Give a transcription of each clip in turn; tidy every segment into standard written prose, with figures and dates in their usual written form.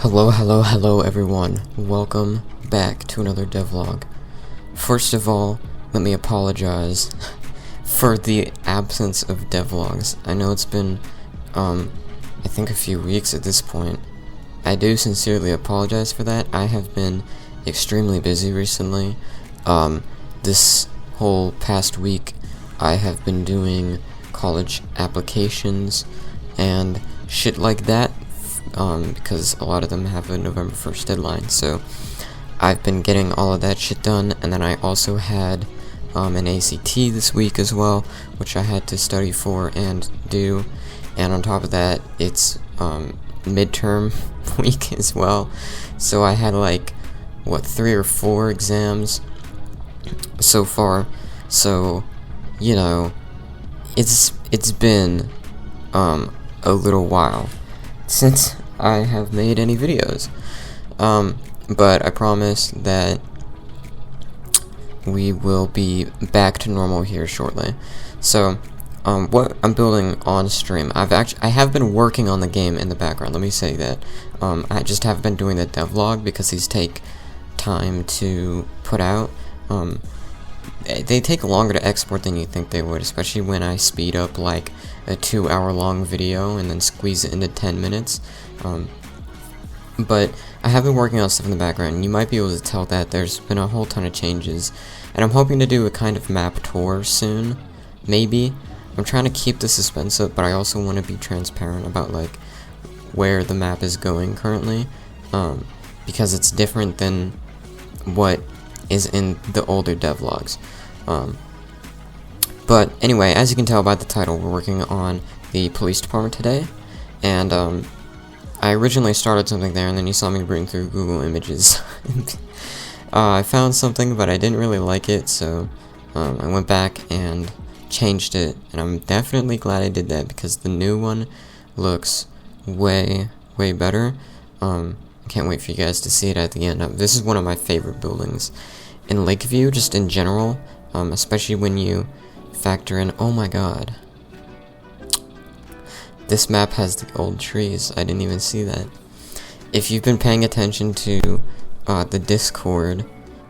Hello everyone. Welcome back to another devlog. First of all, let me apologize for the absence of devlogs. I know it's been, I think a few weeks at this point. I do sincerely apologize for that. I have been extremely busy recently. This whole past week, I have been doing college applications and shit like that. Because a lot of them have a November 1st deadline, so I've been getting all of that shit done, and then I also had an ACT this week as well, which I had to study for and do, and on top of that, it's midterm week as well, so I had like, 3 or 4 exams so far, so, you know, it's been a little while since I have made any videos, but I promise that we will be back to normal here shortly. So, what I'm building on stream, I have been working on the game in the background, let me say that. I just have been doing the devlog because these take time to put out. They take longer to export than you think they would, especially when I speed up like a 2-hour long video and then squeeze it into 10 minutes. But I have been working on stuff in the background, and you might be able to tell that there's been a whole ton of changes, and I'm hoping to do a kind of map tour soon, maybe. I'm trying to keep the suspense up, but I also want to be transparent about like where the map is going currently, because it's different than what is in the older devlogs. But anyway, as you can tell by the title, we're working on the police department today, and I originally started something there, and then you saw me bring through Google Images. I found something, but I didn't really like it, so I went back and changed it, and I'm definitely glad I did that, because the new one looks way better. I can't wait for you guys to see it at the end. This is one of my favorite buildings in Lakeview, just in general, especially when you factor in, oh my god, this map has the old trees. I didn't even see that. If you've been paying attention to the Discord,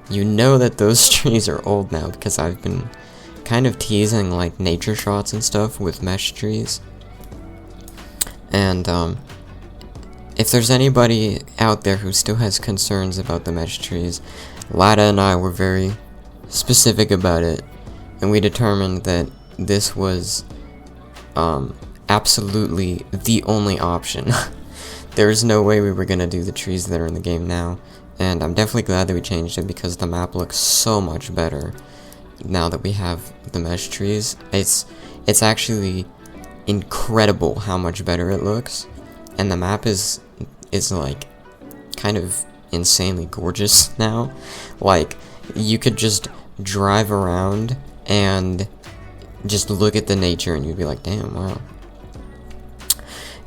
you know that those trees are old now, because I've been kind of teasing like nature shots and stuff with mesh trees. And if there's anybody out there who still has concerns about the mesh trees, Lada and I were very specific about it, and we determined that this was absolutely the only option. There's no way we were gonna do the trees that are in the game now, and I'm definitely glad that we changed it, because the map looks so much better now that we have the mesh trees. It's actually incredible how much better it looks, and the map is like kind of insanely gorgeous now. Like, you could just drive around and just look at the nature and you'd be like, damn, wow.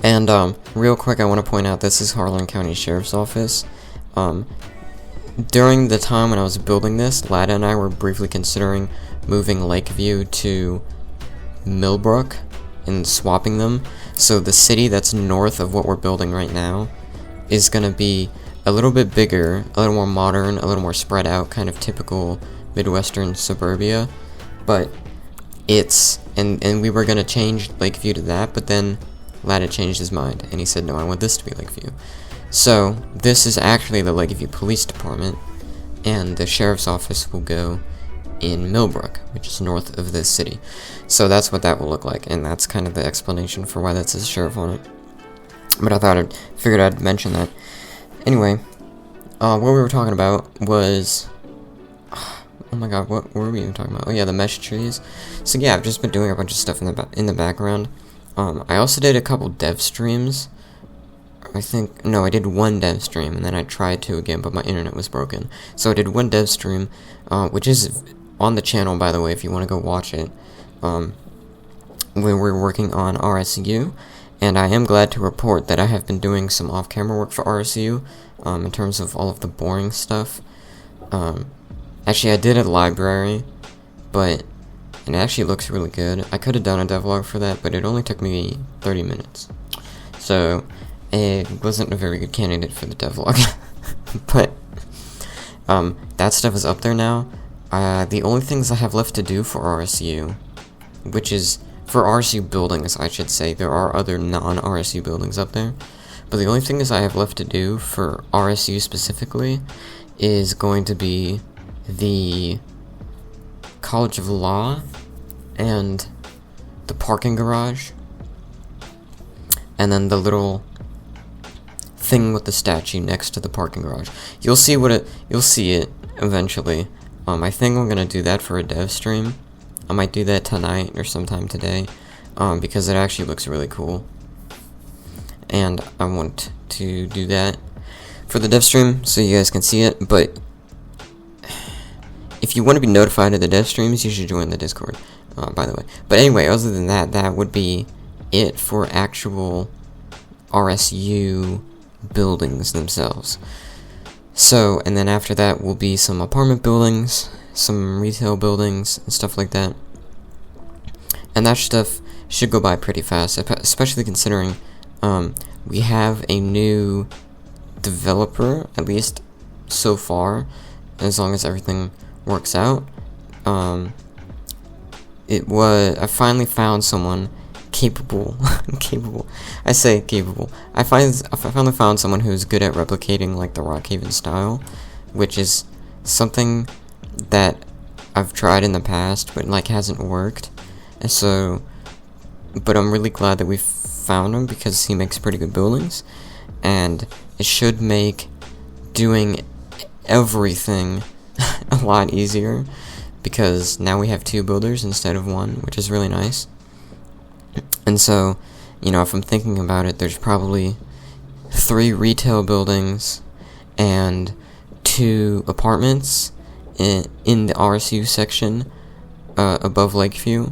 And real quick, I want to point out, this is Harlan County Sheriff's Office. During the time when I was building this, Lada and I were briefly considering moving Lakeview to Millbrook and swapping them. So the city that's north of what we're building right now is going to be a little bit bigger, a little more modern, a little more spread out, kind of typical Midwestern suburbia. But it's, and we were going to change Lakeview to that, but then Lada changed his mind, and he said, no, I want this to be Lakeview. So, this is actually the Lakeview Police Department, and the Sheriff's Office will go in Millbrook, which is north of this city. So that's what that will look like, and that's kind of the explanation for why that says Sheriff on it. But I figured I'd mention that. Anyway, what we were talking about was, oh my god, what were we even talking about? Oh yeah, the mesh trees. So yeah, I've just been doing a bunch of stuff in the background. I also did a couple dev streams. I did one dev stream, and then I tried to again, but my internet was broken. So I did one dev stream, which is on the channel, by the way, if you want to go watch it. We were working on RSU, and I am glad to report that I have been doing some off-camera work for RSU, in terms of all of the boring stuff. Actually, I did a library, but and it actually looks really good. I could have done a devlog for that, but it only took me 30 minutes. So it wasn't a very good candidate for the devlog. But that stuff is up there now. The only things I have left to do for RSU, which is for RSU buildings, I should say. There are other non-RSU buildings up there, but the only things I have left to do for RSU specifically is going to be the College of Law and the parking garage, and then the little thing with the statue next to the parking garage. You'll see it eventually. I think I'm gonna do that for a dev stream. I might do that tonight or sometime today, because it actually looks really cool, and I want to do that for the dev stream so you guys can see it. But if you want to be notified of the dev streams, you should join the Discord, by the way. But anyway, other than that, that would be it for actual RSU buildings themselves. So, and then after that will be some apartment buildings, some retail buildings, and stuff like that. And that stuff should go by pretty fast, especially considering we have a new developer, at least so far, as long as everything works out. I finally found someone capable. I say capable. I finally found someone who's good at replicating like the Rockhaven style, which is something that I've tried in the past, but like hasn't worked. And so, but I'm really glad that we found him because he makes pretty good buildings, and it should make doing everything a lot easier, because now we have 2 builders instead of 1, which is really nice. And so, you know, if I'm thinking about it, there's probably 3 retail buildings and 2 apartments in the RSU section above Lakeview,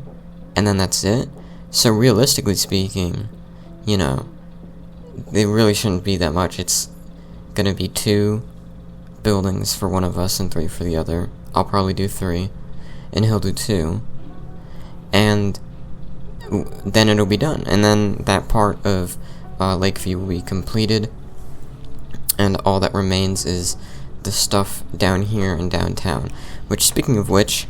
and then that's it. So realistically speaking, you know, they really shouldn't be that much. It's gonna be 2 buildings for one of us and 3 for the other. I'll probably do 3, and he'll do 2, and then it'll be done. And then that part of Lakeview will be completed, and all that remains is the stuff down here in downtown. Which, speaking of which,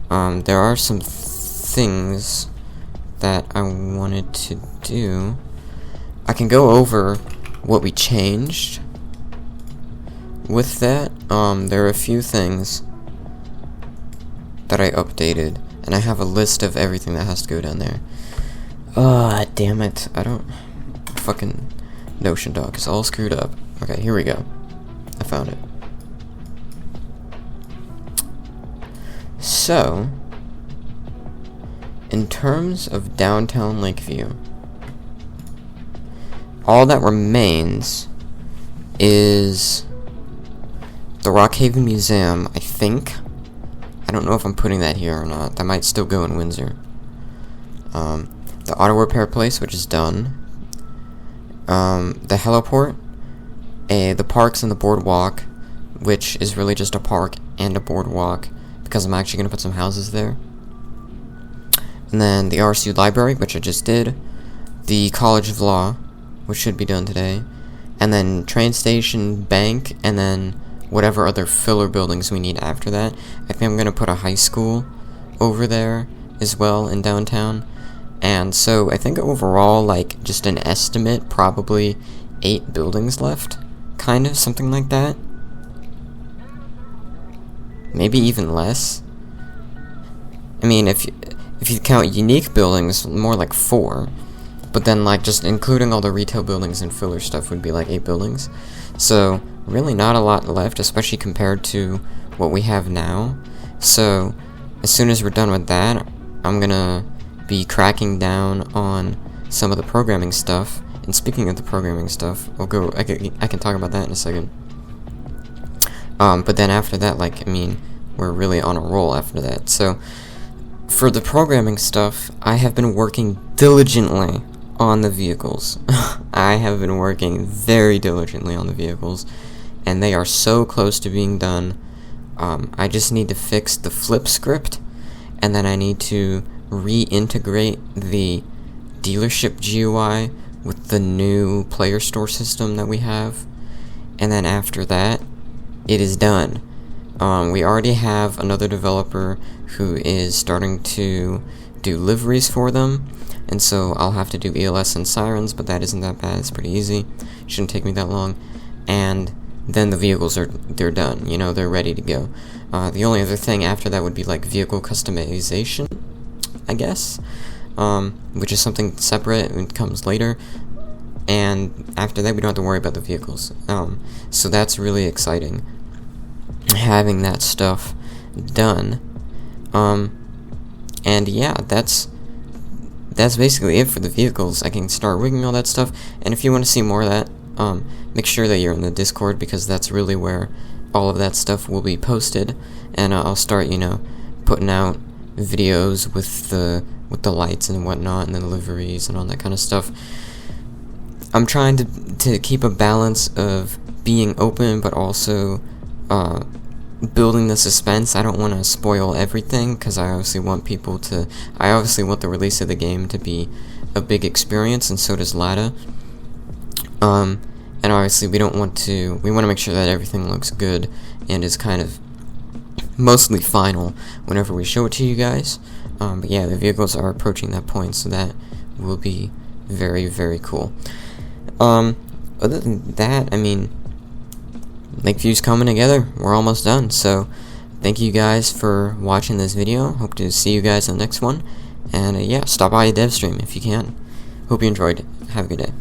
there are some things that I wanted to do. I can go over what we changed with that. There are a few things that I updated, and I have a list of everything that has to go down there. Damn it. Fucking Notion doc is all screwed up. Okay, here we go. I found it. So, in terms of downtown Lakeview, all that remains is the Rockhaven Museum, I think. I don't know if I'm putting that here or not. That might still go in Windsor. The auto repair place, which is done. The heliport, the parks and the boardwalk, which is really just a park and a boardwalk, because I'm actually going to put some houses there. And then the RSU library, which I just did. The College of Law, which should be done today. And then train station, bank, and then whatever other filler buildings we need after that. I think I'm going to put a high school over there as well in downtown. And so I think overall, like, just an estimate, probably 8 buildings left. Kind of, something like that. Maybe even less. I mean, if you count unique buildings, more like 4. But then, like, just including all the retail buildings and filler stuff would be like 8 buildings. So, really not a lot left, especially compared to what we have now. So, as soon as we're done with that, I'm gonna be cracking down on some of the programming stuff. And speaking of the programming stuff, I can talk about that in a second. But then after that, like, I mean, we're really on a roll after that. So, for the programming stuff, I have been working diligently on the vehicles. I have been working very diligently on the vehicles, and they are so close to being done. I just need to fix the flip script, and then I need to reintegrate the dealership GUI with the new player store system that we have, and then after that, it is done. We already have another developer who is starting to do liveries for them, and so I'll have to do ELS and sirens, but that isn't that bad. It's pretty easy. Shouldn't take me that long. And then the vehicles they're done. You know, they're ready to go. The only other thing after that would be like vehicle customization, I guess, which is something separate and comes later. And after that, we don't have to worry about the vehicles. So that's really exciting, having that stuff done. And yeah, that's basically it for the vehicles. I can start rigging all that stuff, and if you want to see more of that, make sure that you're in the Discord, because that's really where all of that stuff will be posted, and I'll start, you know, putting out videos with the lights and whatnot, and then liveries and all that kind of stuff. I'm trying to keep a balance of being open, but also building the suspense. I don't want to spoil everything, because I obviously want the release of the game to be a big experience, and so does Lada. And obviously we want to make sure that everything looks good and is kind of mostly final whenever we show it to you guys. But yeah, the vehicles are approaching that point, so that will be very, very cool. Other than that, I mean, Lakeview's coming together. We're almost done, so thank you guys for watching this video. Hope to see you guys in the next one, and yeah, stop by a dev stream if you can. Hope you enjoyed it. Have a good day.